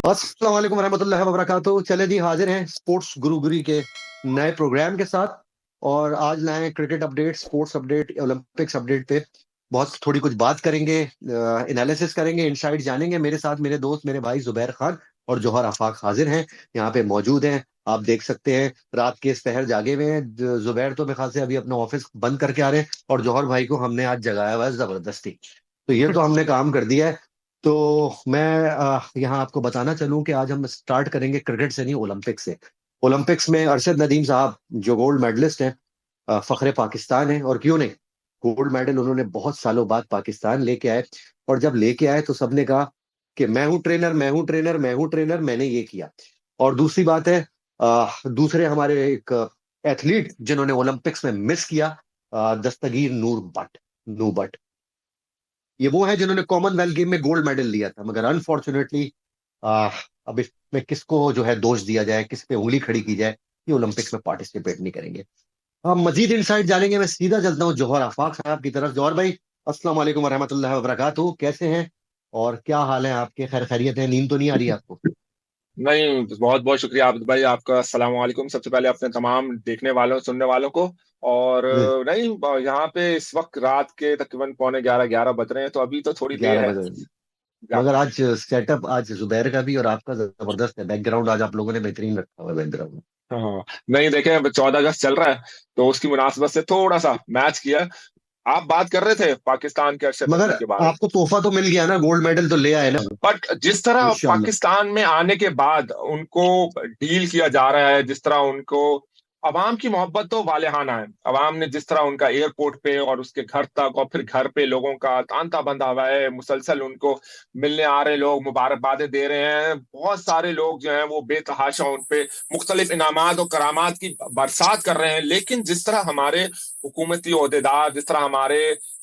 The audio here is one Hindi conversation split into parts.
अस्सलाम वालेकुम रहमतुल्लाहि व बरकातुहू। चले जी, हाजिर हैं स्पोर्ट्स गुरुगुरी के नए प्रोग्राम के साथ। और आज लाए हैं cricket update, sports update, Olympics update पे बहुत थोड़ी कुछ बात करेंगे, एनालिसिस करेंगे, इनसाइड जानेंगे। मेरे साथ मेरे दोस्त, मेरे भाई जुबैर खान और जौहर आफाक हाजिर हैं, यहाँ पे मौजूद हैं। आप देख सकते हैं रात के इस पहर जागे हुए हैं। जुबैर तो मेरे ख्याल से अभी अपना ऑफिस बंद करके आ रहे हैं, और जौहर भाई को हमने आज जगाया हुआ है जबरदस्ती। तो ये तो हमने काम कर दिया है। तो मैं यहाँ आपको बताना चलूं कि आज हम स्टार्ट करेंगे क्रिकेट से नहीं, ओलंपिक से। ओलंपिक्स में अरशद नदीम साहब जो गोल्ड मेडलिस्ट हैं, फखरे पाकिस्तान है, और क्यों नहीं। गोल्ड मेडल उन्होंने बहुत सालों बाद पाकिस्तान लेके आए। और जब लेके आए तो सबने कहा कि मैं हूं ट्रेनर, मैं हूं ट्रेनर, मैं हूं ट्रेनर, मैंने ये किया। और दूसरी बात है, दूसरे हमारे एक एथलीट जिन्होंने ओलंपिक्स में मिस किया, दस्तगीर नूर बट, नू बट। ये वो है जिन्होंने कॉमनवेल्थ गेम में गोल्ड मेडल लिया था, मगर अनफॉर्चुनेटली अब इसमें किसको जो है दोष दिया जाए, किस पे उंगली खड़ी की जाए, ये ओलंपिक्स में पार्टिसिपेट नहीं करेंगे। हम मजीद इंसाइट जानेंगे। मैं सीधा चलता हूँ जौहर आफाक साहब की तरफ। जौहर भाई, अस्सलाम वालेकुम रहमतुल्लाहि व बरकातहू, कैसे हैं और क्या हाल है आपके? खैर खैरियत है? नींद तो नहीं आ रही आपको? नहीं, बहुत बहुत शुक्रिया आबिद भाई आपका। अस्सलाम वालेकुम सबसे पहले अपने तमाम देखने वालों सुनने वालों को। और नहीं, यहाँ पे इस वक्त रात के तकरीबन पौने 11 बज रहे हैं, तो अभी तो थोड़ी देर 11 है। बजे? जाग मगर रहे आज सेटअप, आज जुबैर का भी और आपका जबरदस्त है। बैकग्राउंड आज आप लोगों ने बेहतरीन रखा हुआ है, बैकग्राउंड। हैं। हाँ, नहीं देखें, 14 अगस्त चल रहा है, तो उसकी मुनासिबत से थोड़ा सा मैच किया। आप बात कर रहे थे पाकिस्तान के अरशद मगर नदीम के बारे में। आपको तोहफा तो मिल गया ना, गोल्ड मेडल तो ले आए ना? बट जिस तरह इंशाल्लाह। पाकिस्तान में आने के बाद उनको डील किया जा रहा है, जिस तरह उनको अवाम की मोहब्बत तो वालेहाना है। अवाम ने जिस तरह उनका एयरपोर्ट पे और उसके घर तक और फिर घर पे लोगों का तांता बंधा हुआ है, मुसलसल उनको मिलने आ रहे लोग, मुबारकबादें दे रहे हैं। बहुत सारे लोग जो हैं वो बेतहाशा उन पे मुख्तलिफ इनामात और करामात की बरसात कर रहे हैं। लेकिन जिस तरह हमारे हुकूमती ओहदेदार, जिस तरह हमारे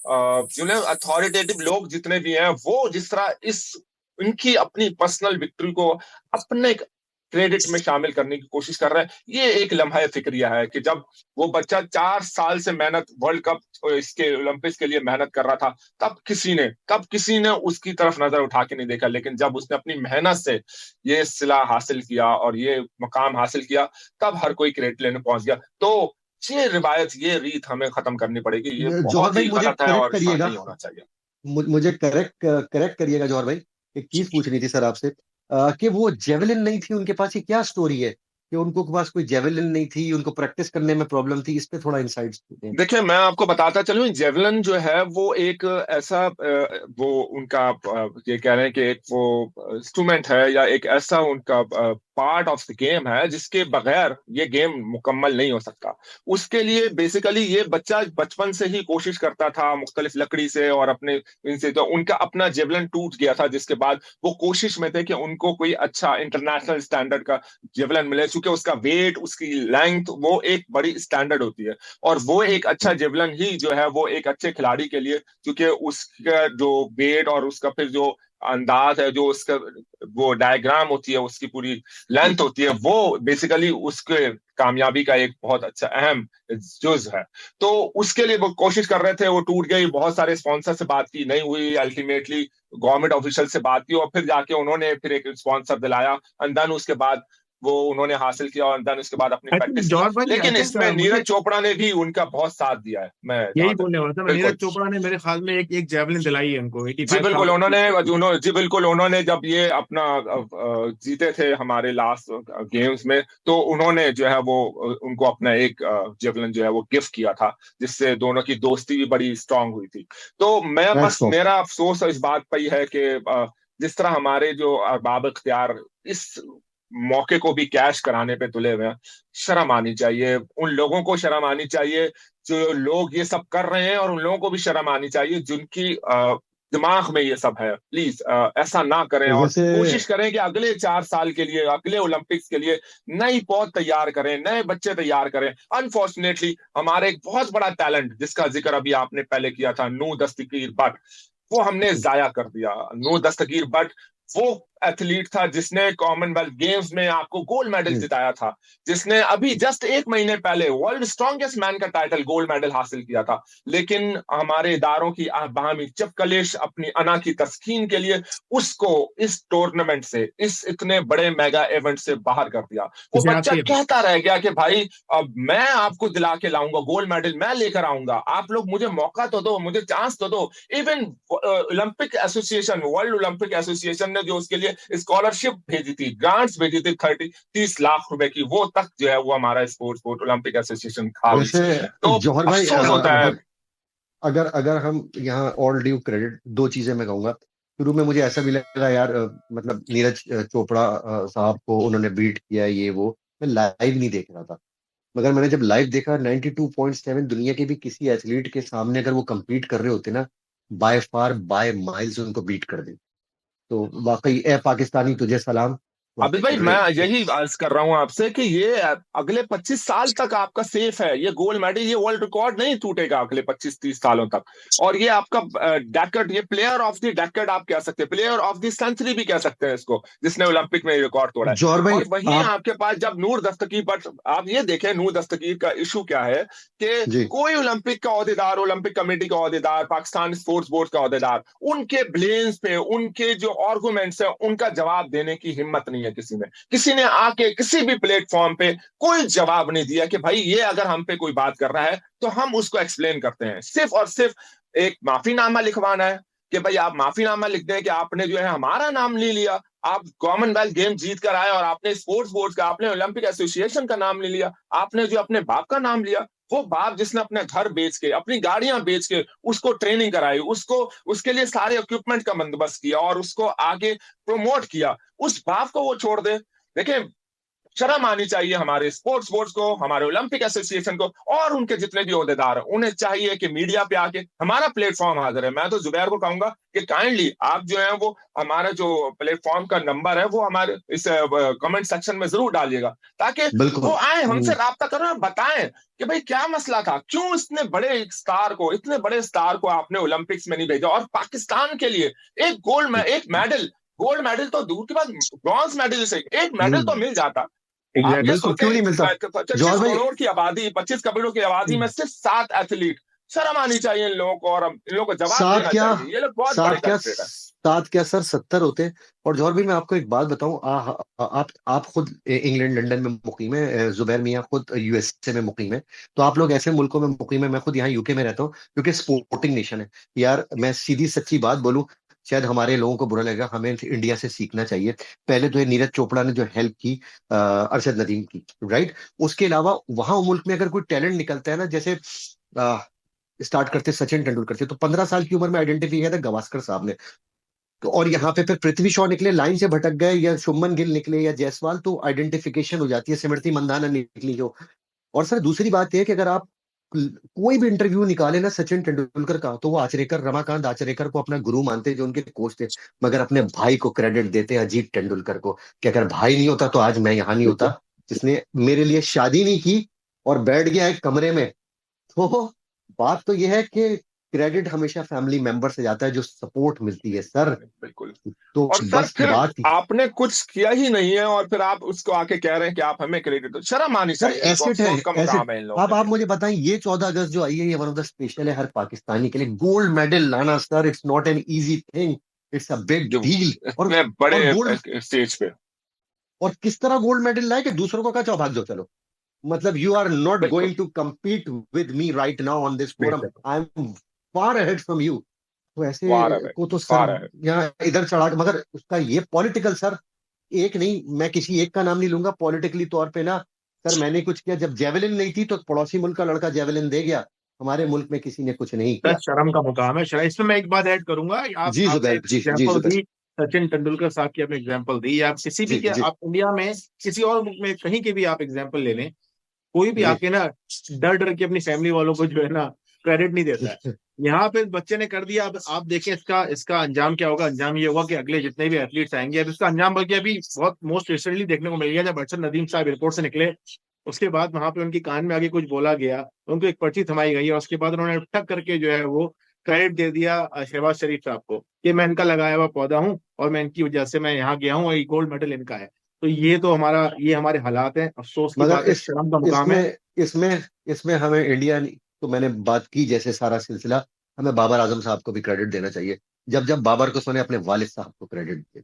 जिन्हें अथॉरिटेटिव लोग जितने भी हैं, वो जिस तरह इस इनकी अपनी पर्सनल विक्ट्री को अपने क्रेडिट में शामिल करने की कोशिश कर रहे हैं, ये एक लम्हा फिक्रिया है कि जब वो बच्चा 4 साल से मेहनत, वर्ल्ड कप इसके ओलंपिक्स के लिए मेहनत कर रहा था, तब किसी ने उसकी तरफ नजर उठा के नहीं देखा। लेकिन जब उसने अपनी मेहनत से ये सिला हासिल किया और ये मकाम हासिल किया, तब हर कोई क्रेडिट लेने पहुंच गया। तो ये रिवायत, ये रीत हमें खत्म करनी पड़ेगी। ये जौहर बहुत भाई ही मुझे गलत है करेक्ट और ऐसा करिएगा, नहीं होना चाहिए। मुझे करेक्ट करेक्ट करिएगा जौहर भाई। एक चीज पूछनी थी सर आपसे, कि वो जेवलिन नहीं थी उनके पास, ये क्या स्टोरी है कि उनको के पास कोई जेवलिन नहीं थी, उनको प्रैक्टिस करने में प्रॉब्लम थी? इस पे थोड़ा इंसाइट्स दें। देखिए, मैं आपको बताता चलूं, जेवलिन जो है वो एक ऐसा वो उनका ये कह रहे हैं कि एक वो इंस्ट्रूमेंट है या एक ऐसा उनका पार्ट ऑफ द गेम है जिसके बगैर ये गेम मुकम्मल नहीं हो सकता। उसके लिए बेसिकली ये बच्चा बचपन से ही कोशिश करता था मुख्तलिफ लकड़ी से और अपने इनसे, तो उनका अपना जेवलिन टूट गया था, जिसके बाद वो कोशिश में थे कि उनको कोई अच्छा इंटरनेशनल स्टैंडर्ड का जेवलिन मिले, क्योंकि उसका वेट, उसकी लेंथ वो एक बड़ी स्टैंडर्ड होती है। और वो एक अच्छा जेवलन ही जो है वो एक अच्छे खिलाड़ी के लिए, क्योंकि उसका जो वेट और उसका फिर जो अंदाज है, जो उसका वो डायग्राम होती है, उसकी पूरी लेंथ होती है, वो बेसिकली उसके कामयाबी का एक बहुत अच्छा अहम जुज है। तो उसके लिए वो कोशिश कर रहे थे, वो टूट गई। बहुत सारे स्पॉन्सर से बात की, नहीं हुई। अल्टीमेटली गवर्नमेंट ऑफिशियल से बात की और फिर जाके उन्होंने फिर एक स्पॉन्सर दिलाया। अंदन उसके बाद वो उन्होंने हासिल किया और अंदन उसके बाद अपनी आई थिंक प्रैक्टिस की। जॉर्ज भाई, आई लेकिन थिंक इसमें मुझे नीरज चोपड़ा ने भी उनका बहुत साथ दिया है, मैं यही जहां तक। बोलने वाला था। मैं नीरज बिल्कुल। चोपड़ा ने मेरे ख्याल में एक एक जेवलिन दिलाई है उनको एटी जी फाइव बिल्कुल, थाउजेंड जी बिल्कुल, उन्होंने जब ये अपना जीते थे हमारे लास्ट गेम्स में, तो उन्होंने जो है वो उनको अपना एक जेवलिन जो है वो गिफ्ट किया था, जिससे दोनों की दोस्ती भी बड़ी स्ट्रांग हुई थी। तो मैं बस, दैट्स मेरा अफसोस इस बात पर ही है कि जिस तरह हमारे जो अरबाब इख्तियार इस मौके को भी कैश कराने पे तुले हुए हैं, शर्म आनी चाहिए। उन लोगों को शर्म आनी चाहिए जो लोग ये सब कर रहे हैं, और उन लोगों को भी शर्म आनी चाहिए जिनकी दिमाग में ये सब है। प्लीज ऐसा ना करें, और वैसे कोशिश करें कि अगले 4 साल के लिए, अगले ओलंपिक्स के लिए नई पौध तैयार करें, नए बच्चे तैयार करें। अनफॉर्चुनेटली हमारे एक बहुत बड़ा टैलेंट, जिसका जिक्र अभी आपने पहले किया था, नू दस्तगीर बट, वो हमने जाया कर दिया। नू दस्तगीर बट वो एथलीट था जिसने कॉमनवेल्थ गेम्स में आपको गोल्ड मेडल जिताया था, जिसने अभी जस्ट 1 महीने पहले वर्ल्ड स्ट्रॉन्गेस्ट मैन का टाइटल गोल्ड मेडल हासिल किया था। लेकिन हमारे इदारों की बाहमी चपकलिश अपनी अना की तस्कीन के लिए उसको इस टूर्नामेंट से, इस इतने बड़े मेगा इवेंट से बाहर कर दिया। वो बच्चा कहता रह गया कि भाई अब मैं आपको दिला के लाऊंगा गोल्ड मेडल, मैं लेकर आऊंगा, आप लोग मुझे मौका तो दो, मुझे चांस तो दो। Even Olympic association, world Olympic association ने जो उसके लिए स्कॉलरशिप भेजी थी, ग्रांट्स भेजी थी 30 लाख रुपए की, वो तक जो है वो हमारा स्पोर्ट्स बोर्ड ओलंपिक एसोसिएशन खा गई। वैसे तो जौहर भाई अफसोस होता है। अगर अगर हम यहाँ ऑल ड्यू क्रेडिट, दो चीजें मैं कहूंगा। शुरू में मुझे ऐसा भी लगा यार, मतलब नीरज चोपड़ा साहब को उन्होंने बीट किया ये वो, मैं लाइव नहीं देख रहा था। मगर मैंने जब लाइव देखा 92.7 दुनिया के भी किसी एथलीट के सामने अगर वो compete कर रहे होते ना, बाय फार बाय माइल्स उनको बीट कर दे। तो वाकई ए पाकिस्तानी तुझे सलाम, अभी वाकई भाई मैं ग्रेट। यही अर्ज कर रहा हूं आपसे कि ये अगले 25 साल तक आपका सेफ है, ये गोल्ड मेडल, ये वर्ल्ड रिकॉर्ड नहीं टूटेगा अगले 25-30 सालों तक। और ये आपका डेकेड, ये प्लेयर ऑफ द डेकेड आप कह सकते हैं, प्लेयर ऑफ द सेंचुरी भी कह सकते हैं इसको, जिसने ओलंपिक में रिकॉर्ड तोड़ा है। जौहर भाई और वहीं आप आपके पास जब नूर दस्तगीर, बट आप ये देखें नूर दस्तगीर का इशू क्या है कि जी कोई ओलंपिक का अहदेदार, ओलंपिक कमेटी का अहदेदार, पाकिस्तान स्पोर्ट्स बोर्ड का अहदेदार, उनके ब्लेम्स पे, उनके जो आर्गुमेंट्स है उनका जवाब देने की हिम्मत नहीं है किसी में। किसी ने आके किसी भी प्लेटफॉर्म पे कोई जवाब नहीं दिया कि भाई ये अगर हम पे कोई बात कर रहा है तो हम उसको एक्सप्लेन करते हैं। सिर्फ और सिर्फ एक माफीनामा लिखवाना है कि भाई आप माफीनामा लिख दें कि आपने जो है हमारा नाम ले लिया, आप कॉमनवेल्थ गेम जीत कर आए और आपने स्पोर्ट्स बोर्ड का, आपने ओलंपिक एसोसिएशन का नाम ले लिया, आपने जो अपने बाप का नाम लिया, वो बाप जिसने अपने घर बेच के, अपनी गाड़ियां बेच के उसको ट्रेनिंग कराई, उसको उसके लिए सारे इक्विपमेंट का बंदोबस्त किया और उसको आगे प्रमोट किया, उस बाप को वो छोड़ दे। देखिए शर्म आनी चाहिए हमारे स्पोर्ट्स बोर्ड को, हमारे ओलंपिक एसोसिएशन को और उनके जितने भी अहदेदार हैं। उन्हें चाहिए कि मीडिया पे आके, हमारा प्लेटफॉर्म हाजिर है, मैं तो जुबैर को कहूंगा कि काइंडली आप जो है वो हमारा जो प्लेटफॉर्म का नंबर है वो हमारे इस कमेंट सेक्शन में जरूर डालिएगा, ताकि बिल्कुल। वो आए हमसे राब्ता करें और बताएं कि भाई क्या मसला था, क्यों इतने बड़े स्टार को, इतने बड़े स्टार को आपने ओलंपिक्स में नहीं भेजा। और पाकिस्तान के लिए एक एक मेडल, गोल्ड मेडल तो दूर की बात, ब्रॉन्ज मेडल से एक मेडल तो मिल जाता। आप ये बिल्कुल, क्यों सोचें नहीं मिलता 25 जौहर भाई। करोड़ की आबादी, 25 करोड़ की आबादी में सिर्फ 7 एथलीट, शर्म आनी चाहिए इन लोगों को और इन लोगों को जवाब सात देना क्या चाहिए। ये लोग बहुत बड़े सात क्या कल्प्रेट है। सात क्या सर, 70 होते। और जौहर भाई मैं आपको एक बात बताऊं, आप खुद इंग्लैंड लंदन में मुकीम है, जुबैर मियां खुद यूएसए में मुकीम है। तो आप लोग ऐसे मुल्कों में मुकीम है, मैं खुद यहाँ यूके में रहता हूँ, क्योंकि स्पोर्टिंग नेशन है यार। मैं सीधी सच्ची बात बोलूं, शायद हमारे लोगों को बुरा लगेगा, हमें इंडिया से सीखना चाहिए। पहले तो ये नीरज चोपड़ा ने जो हेल्प की, अरशद नदीम की, राइट। उसके अलावा वहां मुल्क में अगर कोई टैलेंट निकलता है ना, जैसे स्टार्ट करते सचिन तेंदुलकर से, तो 15 साल की उम्र में आइडेंटिफाई किया था गावस्कर साहब ने। तो और यहाँ पे फिर पृथ्वी शॉ निकले, लाइन से भटक गए, या शुभमन गिल निकले या जायसवाल, तो आइडेंटिफिकेशन हो जाती है, स्मृति मंदाना निकली जो। और सर दूसरी बात यह है कि अगर आप कोई भी इंटरव्यू निकाले ना सचिन तेंदुलकर का, तो वो आचरेकर, रमाकांत आचरेकर को अपना गुरु मानते, जो उनके कोच थे, मगर अपने भाई को क्रेडिट देते अजीत तेंदुलकर को, कि अगर भाई नहीं होता तो आज मैं यहाँ नहीं होता, जिसने मेरे लिए शादी नहीं की और बैठ गया एक कमरे में। तो बात तो यह है कि क्रेडिट हमेशा फैमिली मेंबर से जाता है, जो सपोर्ट मिलती है सर। बिल्कुल। तो और सर बस फिर बात आपने कुछ किया ही नहीं है और फिर आप उसको आके कह रहे हैं कि आप हमें क्रेडिट दो, शर्म आनी सर चाहिए इनको, एसेट है, अफसोस का एसेट। मुकाम है इन लोगों अब के आप लिए। मुझे बताएं, ये 14 अगस्त जो आई है, ये वन ऑफ द स्पेशल है हर पाकिस्तानी के लिए। गोल्ड मेडल लाना sir, it's not an easy thing, it's a big जो डील। और इतने बड़े और गोल्ड, स्टेज पे। और किस तरह गोल्ड मेडल लाए कि दूसरों को कहा भाग जाओ चलो। मतलब यू आर नॉट बिल्कुल। Going to compete with me right now on this forum, I am far ahead from you. तो वार ऐसे है, को तो सर वार है। यहाँ इधर चढ़ा के, मगर उसका ये पॉलिटिकल सर, एक नहीं, मैं किसी एक का नाम नहीं लूंगा, पॉलिटिकली तौर पे ना सर, मैंने कुछ किया। जब जेवलिन नहीं थी तो पड़ोसी मुल्क का लड़का जेवलिन दे गया, हमारे मुल्क में किसी ने कुछ नहीं सर किया। शर्म का मुकाम है, शर्म। इसमें मैं एक बात ऐड करूंगा, आप जी आपने जुबैर, जी जी एग्जांपल जुबैर, दी, सचिन तेंदुलकर साहब की आपने एग्जांपल दी, आप किसी भी जी के, जी आप इंडिया में किसी और मुल्क में कहीं के भी आप एग्जांपल ले लें, कोई भी जी। आके ना डर डर के अपनी फैमिली वालों को जो है ना क्रेडिट नहीं देता है। यहाँ पे इस बच्चे ने कर दिया, अब आप देखें इसका इसका अंजाम क्या होगा। अंजाम ये होगा कि अगले जितने भी एथलीट्स आएंगे, अब इसका अंजाम बल्कि अभी बहुत मोस्ट रिसेंटली देखने को मिल गया, जब अरशद नदीम साहब एयरपोर्ट से निकले, उसके बाद वहां पे उनकी कान में आगे कुछ बोला गया, उनको एक पर्ची थमाई गई और उसके बाद उन्होंने ठक करके जो है वो क्रेडिट दे दिया शहबाज शरीफ साहब को कि मैं इनका लगाया हुआ पौधा हूँ और मैं इनकी वजह से मैं यहाँ गया हूँ और ये गोल्ड मेडल इनका है। तो ये तो ये हमारे हालात हैं, अफसोस की मगर बात है, शर्म का मुकाम है। इसमें इसमें इसमें हमें इंडिया, तो मैंने बात की जैसे सारा सिलसिला, हमें बाबर आजम साहब को भी क्रेडिट देना चाहिए। जब बाबर को सुने अपने वालिद साहब को क्रेडिट दिए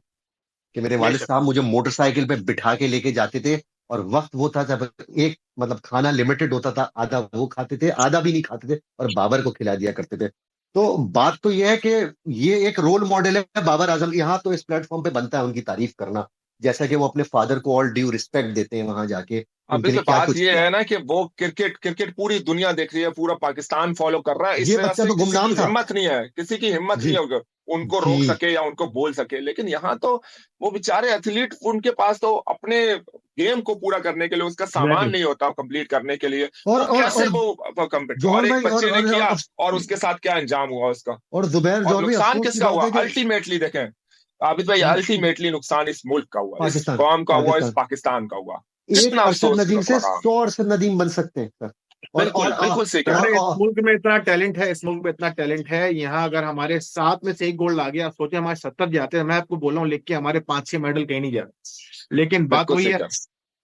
कि मेरे वालिद बेशक। साहब मुझे मोटरसाइकिल पे बिठा के लेके जाते थे, और वक्त वो था जब एक मतलब खाना लिमिटेड होता था, आधा वो खाते थे, आधा भी नहीं खाते थे, और बाबर को खिला दिया करते थे। तो बात तो ये है कि ये एक रोल मॉडल है बाबर आजम। यहाँ तो इस प्लेटफॉर्म पे बनता है उनकी तारीफ करना, जैसा कि वो अपने फादर को ऑल ड्यू रिस्पेक्ट देते हैं वहां जाके, अभी उनके तो लिए क्या बात कुछ ये किया। है ना कि वो क्रिकेट क्रिकेट पूरी दुनिया देख रही है, पूरा पाकिस्तान फॉलो कर रहा है, इस ये वजह बच्चा से तो किसी की गुमनाम था। हिम्मत नहीं है, किसी की हिम्मत नहीं जी है कि उनको जी। रोक सके या उनको बोल सके। लेकिन यहाँ तो वो बेचारे एथलीट, उनके पास तो अपने गेम को पूरा करने के लिए उसका सामान एग्जैक्टली। नहीं होता कंप्लीट करने के लिए, और वो और कैसे और वो कम्पीट, और जौहर एक भाई बच्चे ने किया और उसके साथ क्या अंजाम हुआ उसका, और जुबैर, और जौहर भाई, नुकसान अफसोस की किसका बात हुआ है कि अल्टीमेटली देखें आबिद भाई, अल्टीमेटली नुकसान इस मुल्क का हुआ, इस पाकिस्तान कौम का हुआ, इस पाकिस्तान पाकिस्तान का हुआ। एक कितना अरशद अफसोस नदीम से होगा। 100 अरशद नदीम बन सकते हैं सर। बिल्कुल बिल्कुल सही कह रहे और, अरे हैं। इस मुल्क में इतना टैलेंट है, इस मुल्क में इतना टैलेंट है, यहाँ अगर हमारे 7 में से 1 गोल्ड आ गया, सोचे हमारे 70 जाते हैं, मैं आपको बोल रहा हूँ, लिख के हमारे 5-6 मेडल कहीं नहीं जाते। लेकिन बिल्कुल सही कह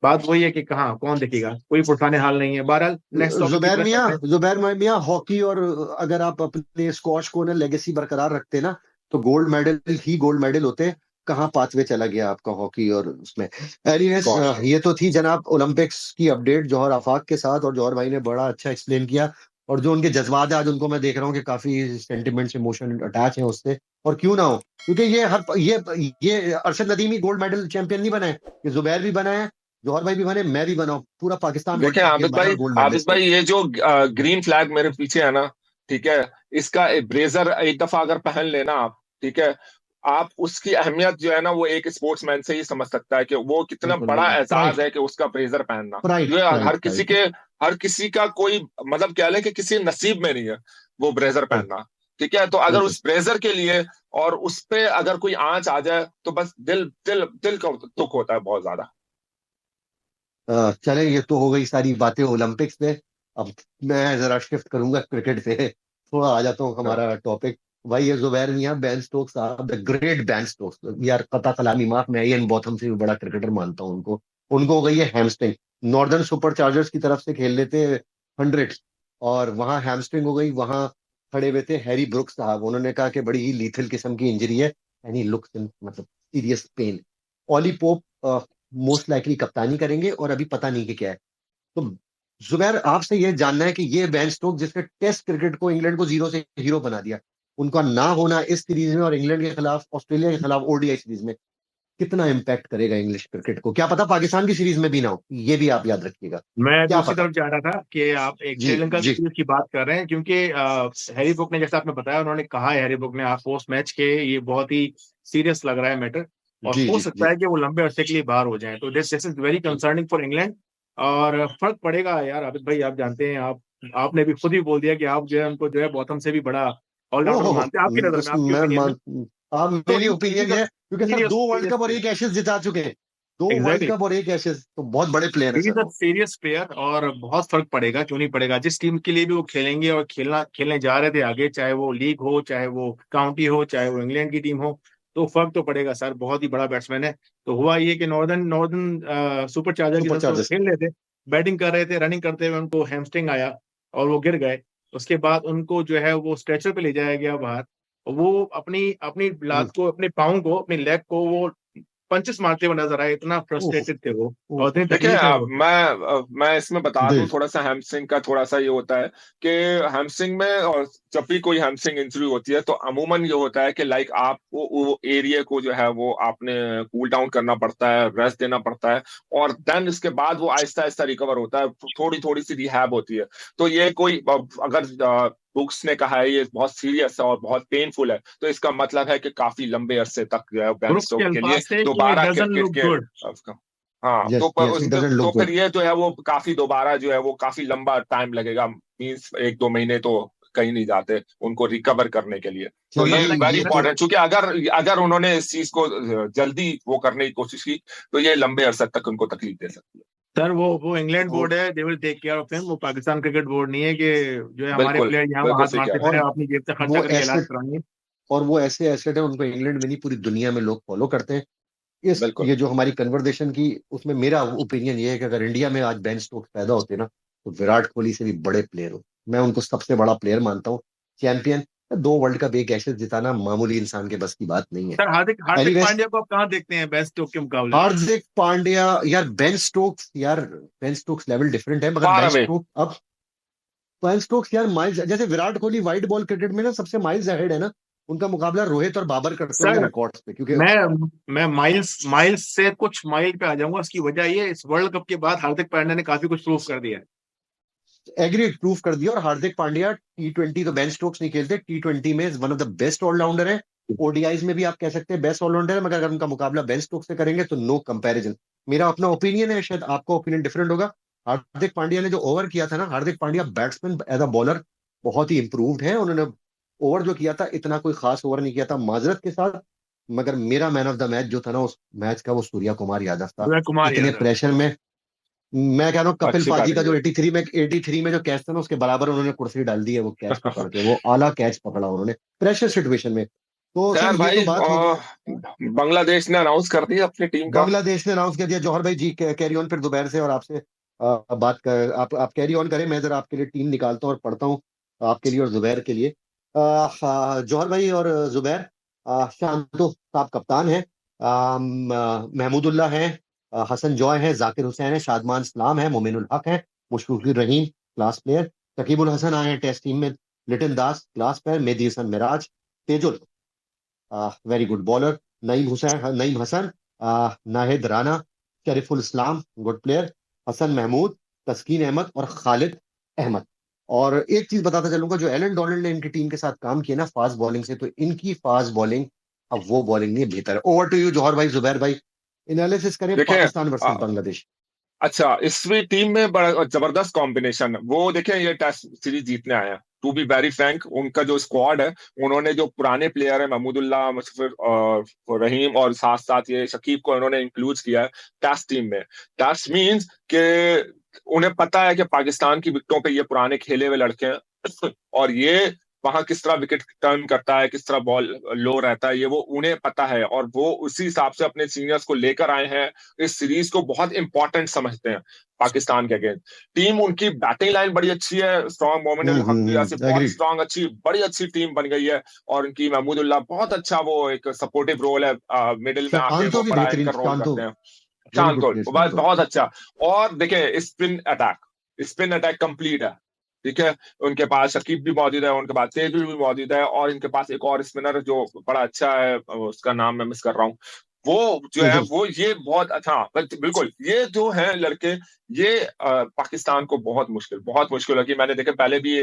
बात वही है कि कहाँ कौन देखेगा, कोई पुरसाने हाल नहीं है। बहरहाल नेक्स्ट टॉपिक की तरफ चलते हैं। जुबैर मियां, हॉकी और अगर आप अपने स्क्वॉश को ना लेगेसी बरकरार रखते ना, तो गोल्ड मेडल ही गोल्ड मेडल होते। कहाँ पाथवे चला गया आपका हॉकी और उसमें। Anyways, squash. ये तो थी जनाब ओलंपिक्स की अपडेट जौहर आफाक के साथ, और जौहर भाई ने बड़ा अच्छा एक्सप्लेन किया। और जो उनके जज्बात है आज, उनको मैं देख रहा हूँ कि काफी सेंटिमेंट्स इमोशन अटैच है उससे, और क्यों ना हो, क्योंकि ये अरशद नदीम ही गोल्ड मेडल चैंपियन नहीं बना है, ये जुबैर भी बना है, जौहर भाई भी बने, मैं भी बनाऊं, पूरा पाकिस्तान वर्ल्ड देखें चैंपियन बना है और गोल्ड आबिद मेडलिस्ट है। भाई, ये जो ग्रीन फ्लैग मेरे पीछे है ना, ठीक है, इसका ब्रेजर एक दफा अगर पहन लेना आप, ठीक है, आप उसकी अहमियत जो है ना, वो एक स्पोर्ट्समैन से ही समझ सकता है कि वो कितना बिल्कुल बड़ा बिल्कुल, एजाज प्राइड है कि उसका ब्रेजर पहनना, प्राइड जो है प्राइड प्राइड। हर किसी का कोई मतलब क्या है कि किसी नसीब में नहीं है वो ब्रेजर हाँ, पहनना। ठीक है, तो अगर बिल्कुल। उस ब्रेजर के लिए और उस पे अगर कोई आंच आ जाए तो बस दिल दिल दिल का दुख होता है बहुत ज्यादा। चले, ये तो हो गई सारी बातें ओलंपिक्स पे। अब मैं जरा शिफ्ट करूंगा क्रिकेट पे, थोड़ा आ जाता हूँ हमारा टॉपिक। भाई ये जुबैर मियां, बेन स्टोक्स साहब, द ग्रेट बेन स्टोक्स, यार कता कलामी माफ, मैं इयन बॉथम से भी बड़ा क्रिकेटर मानता हूँ उनको। उनको हो गई है हैमस्ट्रिंग, नॉर्दर्न सुपर चार्जर्स की तरफ से खेल लेते 100, और वहां हैमस्ट्रिंग हो गई। वहां खड़े हुए थे हैरी ब्रुक्स साहब, उन्होंने कहा कि बड़ी ही लीथल किस्म की इंजरी है, एंड ही लुक्स इन मतलब serious pain. Ollie Pope most likely कप्तानी करेंगे, और अभी पता नहीं कि क्या है। तो जुबैर, आपसे ये जानना है कि ये बेन स्टोक जिसने टेस्ट क्रिकेट को इंग्लैंड को 0 से हीरो बना दिया, उनका ना होना इस सीरीज में और इंग्लैंड के खिलाफ, ऑस्ट्रेलिया के खिलाफ ओडीआई सीरीज में कितना इम्पैक्ट करेगा इंग्लिश क्रिकेट को? क्या पता पाकिस्तान की सीरीज में भी ना हो, ये भी आप याद रखिएगा। मैं क्या दूसरी पता। तरफ जा रहा था कि आप एक जी श्रीलंका की जी सीरीज की बात कर रहे हैं, क्योंकि हैरी ब्रुक ने, जैसा आपने बताया, उन्होंने कहा है हैरी ब्रुक ने आप पोस्ट मैच के, ये बहुत ही सीरियस लग रहा है मैटर, और जी हो जी सकता जी। है कि वो लंबे अरसे के लिए बाहर हो जाए। तो this is very concerning for England, और फर्क पड़ेगा यार। आबिद भाई आप जानते हैं, आपने भी खुद ही बोल दिया कि आप जो है उनको जो है बॉथम से भी बड़ा ऑलराउंडर ओहो, मानते हैं, आपकी नजर में, आपकी मैं ओपिनियन में। मान, आप तो मेरी ओपिनियन ये है, क्योंकि sir serious 2 world serious cup और 1 एशेज जिता चुके हैं, 2 वर्ल्ड एग्जैक्टली, कप और 1 एशेज, तो बहुत बड़े प्लेयर है ही इज सर अ वो। सीरियस प्लेयर, और बहुत फर्क पड़ेगा, क्यों नहीं पड़ेगा। जिस टीम के लिए भी वो खेलेंगे और खेलने जा रहे थे आगे, चाहे वो लीग हो, चाहे वो काउंटी हो, चाहे वो इंग्लैंड की टीम हो, तो फर्क तो पड़ेगा सर। बहुत ही बड़ा बैट्समैन है। तो हुआ ये कि नॉर्दर्न सुपर चार्जर की सुपर तरफ से वो चार्जर्स। खेल रहे थे, बैटिंग कर रहे थे, रनिंग करते हुए उनको हैमस्ट्रिंग आया और वो गिर गए। उसके बाद उनको जो है वो स्ट्रेचर पे ले जाया गया बाहर। वो अपनी अपनी लात को, अपने पाँव को, अपनी लेग को वो पंचेस मारते हुए नजर आए, इतना ओह फ्रस्ट्रेटेड थे वो, और ओह। इतनी देखिए, तकलीफ है वो। मैं इसमें बता दूं, दिल। थोड़ा सा हैमस्ट्रिंग का थोड़ा सा ये होता है कि हैमस्ट्रिंग में, और जब भी कोई हैमस्ट्रिंग इंजरी होती है तो अमूमन ये होता है कि लाइक आपको वो एरिया को जो है वो आपने कूल डाउन करना पड़ता है, रेस्ट देना पड़ता है, और देन इसके बाद वो आहिस्ता आहिस्ता रिकवर होता है, थोड़ी थोड़ी सी रिहैब होती है। तो ये कोई अगर बुक्स ने कहा है ये बहुत सीरियस है और बहुत पेनफुल है, तो इसका मतलब है कि काफी लंबे अरसे तक जो है बेन ब्रुक्स के स्टोक के लिए अल्फाज थे कि दोबारा डजन क्रिकेट लुक के गुड। हाँ, यस यस, इट डजंट तो लुक फिर गुड। ये जो है वो काफी दोबारा जो है वो काफी लंबा टाइम लगेगा, मीन्स 1-2 महीने तो कहीं नहीं जाते उनको रिकवर करने के लिए। तो चलिए ये वेरी ये तो, इंपॉर्टेंट, क्योंकि अगर अगर उन्होंने इस चीज को जल्दी वो करने की कोशिश की तो ये लंबे अरसे तक उनको तकलीफ दे सकती है। सर वो इंग्लैंड तो बोर्ड है, they will take care of him. वो पाकिस्तान क्रिकेट बोर्ड नहीं है कि जो है हमारे बिल्कुल प्लेयर यहाँ बिल्कुल हाथ सही मारते कह फिरे और अपनी जेब से खर्चा वो करके इलाज एसेट कराएंगे। और वो ऐसे एसेट है, उनको इंग्लैंड में नहीं पूरी दुनिया में लोग फॉलो करते हैं। बिल्कुल। ये जो हमारी कन्वर्सेशन की, उसमें मेरा ओपिनियन ये है कि अगर इंडिया में आज बेन स्टोक्स पैदा होते ना, तो विराट कोहली से भी बड़े प्लेयर हो। मैं उनको सबसे बड़ा प्लेयर मानता हूँ। चैंपियन, 2 वर्ल्ड कप, एक एशेज जिताना मामूली इंसान के बस की बात नहीं है। सर हार्दिक हार्दिक एनीवेज, पांड्या को आप कहाँ देखते हैं बेस्ट स्टोक के मुकाबले? हार्दिक पांड्या, यार बेन स्टोक्स लेवल डिफरेंट है, मगर फार अवे। बेन स्टोक्स यार माइल्स, जैसे Virat Kohli wide ball cricket में ना सबसे माइल्स अहेड है ना, उनका मुकाबला रोहित और बाबर करते होंगे सर रिकॉर्ड्स पे, क्योंकि मैं मैं माइल्स माइल्स से कुछ माइल पे आ जाऊंगा। उसकी वजह ये, इस वर्ल्ड कप के बाद हार्दिक पांड्या ने काफी कुछ प्रूव कर दिया है। एग्री प्रूफ कर दिया। और हार्दिक पांड्या T20 तो बेन स्टोक्स नहीं खेलते, T20 में one of the best allrounder है। ओडीआईज में भी आप कह सकते हैं बेस्ट ऑलराउंडर है, मगर अगर उनका मुकाबला बेन स्टोक्स से करेंगे तो नो कंपैरिजन। मेरा अपना ओपिनियन है, शायद आपका ओपिनियन डिफरेंट होगा। हार्दिक पांड्या ने जो ओवर किया था ना, Hardik Pandya batsman as a bowler बहुत ही इंप्रूव्ड है। उन्होंने ओवर जो किया था, इतना कोई खास ओवर नहीं किया था, माजरत के साथ। मगर मेरा मैन ऑफ द मैच जो था ना उस मैच का, वो सूर्या कुमार यादव था। सूर्य कुमार इतने यादव। प्रेशर में, मैं कह रहा हूँ कपिल अच्छी पाजी का बैटिंग जो हुई। 83 में जो कैच था ना, उसके बराबर उन्होंने कुर्सी डाल दी है वो कैच पकड़ के। वो आला कैच पकड़ा उन्होंने प्रेशर सिचुएशन में। तो सर खैर ये तो भाई, बात होगी। बांग्लादेश ने अनाउंस कर दिया अपनी टीम का। बांग्लादेश ने अनाउंस कर दिया। जौहर भाई जी कैरी ऑन फिर दोपहर से, और आपसे बात कर, आप कैरी ऑन करें, मैं जरा आपके लिए टीम निकालता हूँ और पढ़ता हूँ आपके लिए और जुबैर के लिए। जौहर भाई और जुबैर, शांतो साहब कप्तान है, महमूदुल्लाह हैं, हसन जॉय है, जाकिर हुसैन है, शादमान इस्लाम है, मोमिनुल हक है, मुशफिकुर रहीम क्लास प्लेयर, शकीबुल हसन आए हैं टेस्ट टीम में, Liton Das class player, Mehidy Hasan Miraz, Taijul very good bowler, Naeem Hasan, Nahid Rana, Shoriful Islam good player, Hasan Mahmud, Taskin Ahmed और खालिद अहमद। और एक चीज बताता चलूंगा, जो एलन डोनाल्ड ने इनकी टीम के साथ काम किया ना फास्ट बॉलिंग से, तो इनकी फास्ट बॉलिंग अब वो बॉलिंग नहीं बेहतर है। ओवर टू यू जौहर भाई, जुबैर भाई, एनालिसिस करें देखें, पाकिस्तान वर्सेस बांग्लादेश। अच्छा, इसमें टीम में बड़ा जबरदस्त कॉम्बिनेशन। वो देखें, ये टेस्ट सीरीज जीतने आए हैं। टू बी वेरी फ्रैंक, उनका जो स्क्वाड है, उन्होंने जो पुराने प्लेयर है महमूदुल्लाह, मुशफिक और रहीम, और साथ साथ ये शकीब को इन्होंने इंक्लूड किया है टेस्ट टीम में। टेस्ट मींस कि उन्हें पता है कि पाकिस्तान की विकेटों पे ये पुराने खेले हुए लड़के हैं और ये वहां किस तरह विकेट टर्न करता है, किस तरह बॉल लो रहता है, ये वो उन्हें पता है। और वो उसी हिसाब से अपने सीनियर्स को लेकर आए हैं। इस सीरीज को बहुत इंपॉर्टेंट समझते हैं पाकिस्तान के अगेंस्ट। टीम उनकी बैटिंग लाइन बड़ी अच्छी है, स्ट्रॉन्ग, मोमिन अल हक की वजह से बहुत एग्री। स्ट्रॉन्ग, अच्छी, बड़ी अच्छी टीम बन गई है। और उनकी महमूदुल्लाह बहुत अच्छा, वो एक सपोर्टिव रोल है, मिडिल में आके शांतो वो भी बड़ा बेहतरीन, एंकर रोल शांतो करते हैं। वेरी शांत गुड हो, प्लेयर, बस शांतो। बहुत अच्छा। और देखिए स्पिन अटैक कंप्लीट है। ठीक है, उनके पास शकीब भी मौजूद है, उनके पास तेजुल भी मौजूद है, और इनके पास एक और स्पिनर जो बड़ा अच्छा है, उसका नाम मैं मिस कर रहा हूँ। वो जो है तेजल। वो ये बहुत अच्छा, बिल्कुल, ये जो है लड़के, ये पाकिस्तान को बहुत मुश्किल है। कि मैंने देखा पहले भी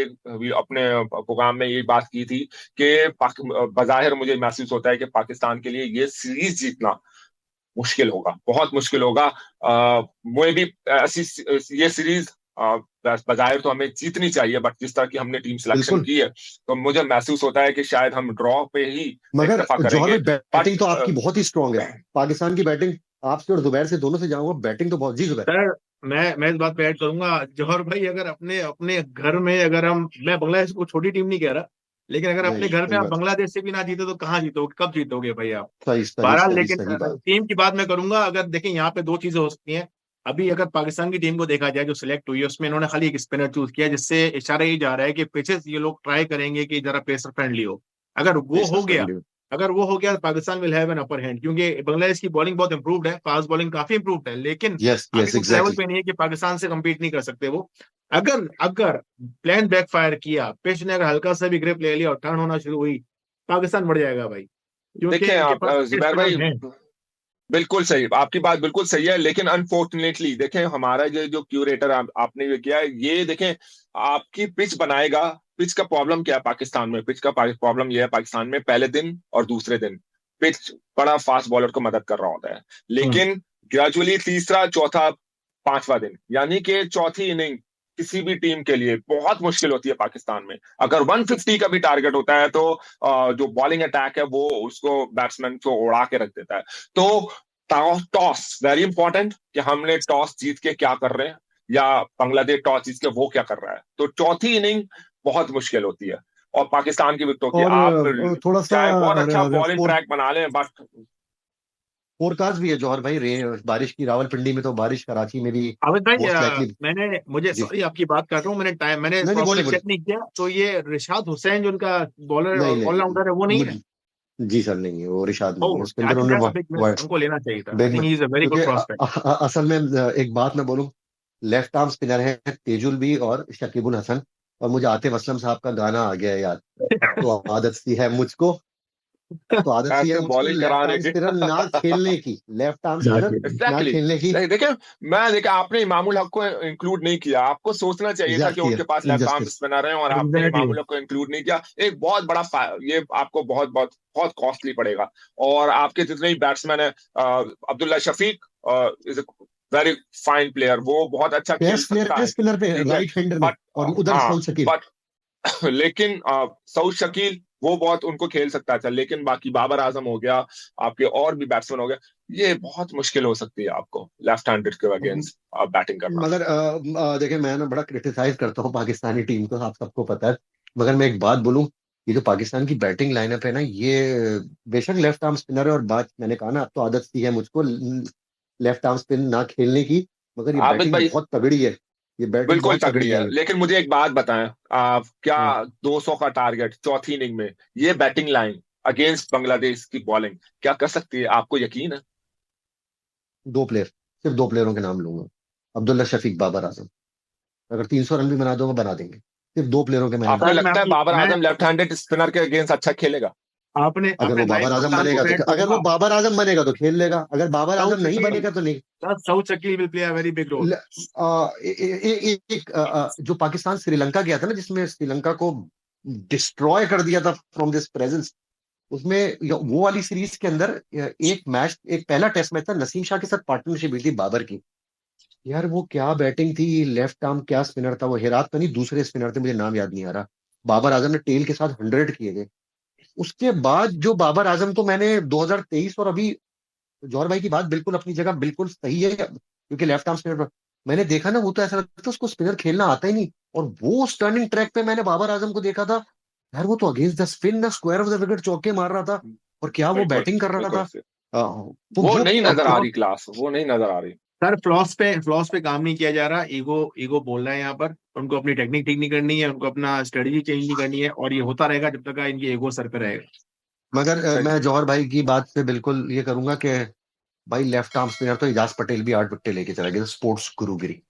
अपने प्रोग्राम में ये बात की थी कि बज़ाहिर मुझे महसूस होता है कि पाकिस्तान के लिए ये सीरीज जीतना मुश्किल होगा, बहुत मुश्किल होगा। मुझे भी ऐसी ये सीरीज बजाय तो हमें जीतनी चाहिए, बट जिस तरह की हमने टीम सिलेक्शन बिल्कुल, की है, तो मुझे महसूस होता है कि शायद हम ड्रॉ पे ही मगर इत्तेफाक जौहर करेंगे। भाई बैटिंग बट तो आपकी बहुत ही स्ट्रांग है। पाकिस्तान की बैटिंग, आपसे और जुबैर से, दोनों से जाऊंगा, बैटिंग तो बहुत। जी जुबैर। सर मैं इस बात पे ऐड करूंगा, जौहर भाई, अगर अपने अपने घर में, अगर हम, मैं बांग्लादेश को छोटी टीम नहीं कह रहा, लेकिन अगर नहीं अपने घर में सही आप बात, बांग्लादेश से भी ना जीते तो कहाँ जीतोगे, कब जीतोगे भाई आप? सही सही बहरहाल, सही लेकिन सही बात। टीम की बात मैं करूंगा। अगर देखें, यहाँ पे दो चीजें हो सकती हैं। अभी अगर पाकिस्तान की टीम को देखा जाए जो सिलेक्ट हुई है, उसमें इन्होंने खाली एक स्पिनर चूज किया, जिससे इशारा ये जा रहा है कि पिचेस ये लोग ट्राई करेंगे कि जरा पेसर फ्रेंडली हो। अगर वो पेसर हो गया फ्रेंडली। अगर वो हो गया तो Pakistan will have an upper hand, क्योंकि बांग्लादेश की बॉलिंग बहुत इंप्रूव्ड है, फास्ट बॉलिंग काफी इंप्रूव्ड है, लेकिन यस अभी यस उस लेवल एग्जैक्टली। पे नहीं है कि पाकिस्तान से compete नहीं कर सकते वो। अगर अगर प्लान बैकफायर किया, पिच ने अगर हल्का सा भी ग्रिप ले लिया और टर्न होना शुरू हुई, पाकिस्तान बढ़ जाएगा भाई, क्योंकि देखें इनके आप, पास जुबैर स्पिनर्स भाई, हैं। बिल्कुल सही, आपकी बात बिल्कुल सही है। लेकिन अनफॉर्चुनेटली देखें, हमारा जो क्यूरेटर आपने ये किया है, ये देखें, आपकी पिच बनाएगा। पिच का प्रॉब्लम क्या है पाकिस्तान में? पिच का प्रॉब्लम ये है पाकिस्तान में, पहले दिन और दूसरे दिन पिच बड़ा फास्ट बॉलर को मदद कर रहा होता है। हम्म। लेकिन ग्रेजुअली तीसरा, चौथा, पांचवा दिन, यानी कि चौथी इनिंग किसी भी टीम के लिए बहुत मुश्किल होती है पाकिस्तान में। अगर 150 का भी टारगेट होता है, तो जो बॉलिंग अटैक है वो उसको, बैट्समैन को उड़ा के रख देता है। तो टॉस वेरी इंपॉर्टेंट, कि हमने टॉस जीत के क्या कर रहे हैं, या बांग्लादेश टॉस जीत के वो क्या कर रहा है। तो चौथी इनिंग बहुत मुश्किल होती है, और पाकिस्तान की विकेटों की। और आप थोड़ा सा चाहे बहुत अच्छा अगर बॉलिंग ट्रैक बना लें, बट फोरकास्ट भी है जौहर भाई, बारिश की। रावलपिंडी में तो बारिश, कराची में भी आमिर भाई मोस्ट लाइकली। मुझे जी, सॉरी आपकी बात कर रहा हूँ, मैंने नहीं नहीं, बोले प्रॉपर्ली बोले। चेक नहीं किया, तो ये रिशाद हुसैन जो उनका बॉलर नहीं ऑलराउंडर है वो नहीं है? नहीं, जी सर, नहीं है वो, रिशाद नहीं है, ओह, उसके आई अंदर थिंक दैट्स उन्होंने अ बिग मिस, उनको लेना चाहिए था। आई बिग थिंक में, ही इज अ वेरी क्योंकि गुड प्रोस्पेक्ट। असल में एक बात मैं बोलूं, लेफ्ट आर्म स्पिनर है तेजुल भी और शकीबुल हसन, और मुझे आतिफ असलम साहब का गाना आ गया है याद। तो आदत सी है मुझको, तो आदत सी है ऐसे मुझको बॉलिंग लेफ्ट कराने आर्म की। स्पिनर ना खेलने की, लेफ्ट आर्म स्पिनर ना एग्जैक्टली खेलने की। देखिए, देखिए आपने इमामुल हक को इंक्लूड नहीं किया। आपको सोचना चाहिए था कि ज्यादती है, उनके पास लेफ्ट आर्म इनजस्टिस। स्पिनर है, और आपने एग्जैक्टली। इमामुल हक को इंक्लूड नहीं किया। एक बहुत बड़ा ये आपको बहुत बहुत बहुत कॉस्टली पड़ेगा। और आपके जितने भी बैट्समैन है, Abdullah Shafique is very fine player, वो बहुत अच्छा खेल बेस्ट प्लेयर सकता है है, स्पिनर पे, ठीक है, राइट हैंडर में, बट और उधर हाँ, सऊद शकील। बट लेकिन सऊद शकील वो बहुत उनको खेल सकता था, लेकिन बाकी बाबर आजम हो गया, आपके और भी बैट्समैन हो गए, ये बहुत मुश्किल हो सकती है आपको लेफ्ट हैंडेड के अगेंस्ट बैटिंग करना। मगर देखिए, मैं ना बड़ा क्रिटिसाइज करता हूँ पाकिस्तानी टीम को, आप सबको पता है। मगर मैं एक बात बोलूं, ये जो पाकिस्तान की बैटिंग लाइनअप है ना, ये बेशक लेफ्ट आर्म स्पिनर है, और बात मैंने कहा ना, अब तो आदत सी है मुझको लेफ्ट आर्म स्पिन ना खेलने की, मगर ये आबिद बैटिंग भाई बहुत तगड़ी है, ये बैटिंग बिल्कुल बहुत तगड़ी तगड़ी है है, ये। लेकिन मुझे एक बात बताएं, क्या हाँ, 200 का टारगेट चौथी इनिंग में, ये बैटिंग लाइन अगेंस्ट बांग्लादेश की बॉलिंग क्या कर सकती है, आपको यकीन है? दो प्लेयर, सिर्फ दो प्लेयरों के नाम लूंगा, अब्दुल्ला शफीक, बाबर आजम। अगर 300 रन भी बना दूंगा, बना देंगे। सिर्फ दो प्लेयरों के मैं, आपको सर मैं लगता है आपकी बाबर मैं आजम लेफ्ट हैंडेड स्पिनर के अगेंस्ट अच्छा खेलेगा? आपने अगर आपने वो लाइव बाबर आजम कप्तान को बनेगा तो, क्रेडिट अगर वो दूंगा। बाबर आजम बनेगा तो खेल लेगा, अगर बाबर साउथ आजम नहीं शकील, बनेगा तो नहीं। Sir Saud Shakeel will play a very big role. जो पाकिस्तान श्रीलंका गया था ना, जिसमें श्रीलंका को डिस्ट्रॉय कर दिया था फ्रॉम दिस प्रेजेंस, उसमें वो वाली सीरीज के अंदर एक मैच, एक पहला टेस्ट मैच था, नसीम शाह के साथ पार्टनरशिप हुई थी बाबर की। यार वो क्या बैटिंग थी, लेफ्ट आर्म क्या स्पिनर था वो, हेरात तो नहीं, दूसरे स्पिनर थे, मुझे नाम याद नहीं आ रहा। बाबर आजम ने टेल के साथ 100 किए थे। उसके बाद जो बाबर आजम को मैंने 2023 और अभी, जौहर भाई की बात बिल्कुल अपनी जगह बिल्कुल सही है, क्योंकि लेफ्ट आर्म स्पिनर मैंने देखा ना, वो तो ऐसा लगता है उसको स्पिनर खेलना आता ही नहीं। और वो टर्निंग ट्रैक पे मैंने बाबर आजम को देखा था, यार वो तो अगेंस्ट द स्पिन ना, स्क्वायर ऑफ द विकेट चौके मार रहा था, और क्या वो बिल्कुल बैटिंग कर रहा बिल्कुल, था। वो नहीं अब नजर आ रही क्लास, वो नहीं नजर आ रही। सर फ्लॉस पे काम नहीं किया जा रहा, ईगो ईगो बोल रहा है यहाँ पर। उनको अपनी टेक्निक ठीक नहीं करनी है, उनको अपना स्ट्रेटजी चेंज नहीं करनी है, और ये होता रहेगा जब तक इनकी ईगो सर पे रहेगा। मगर सही। मैं जौहर भाई की बात से बिल्कुल ये करूंगा कि भाई लेफ्ट आर्म स्पिनर तो इजाज पटेल भी 8 विकेट लेके चला गया, स्पोर्ट्स गुरुगिरी।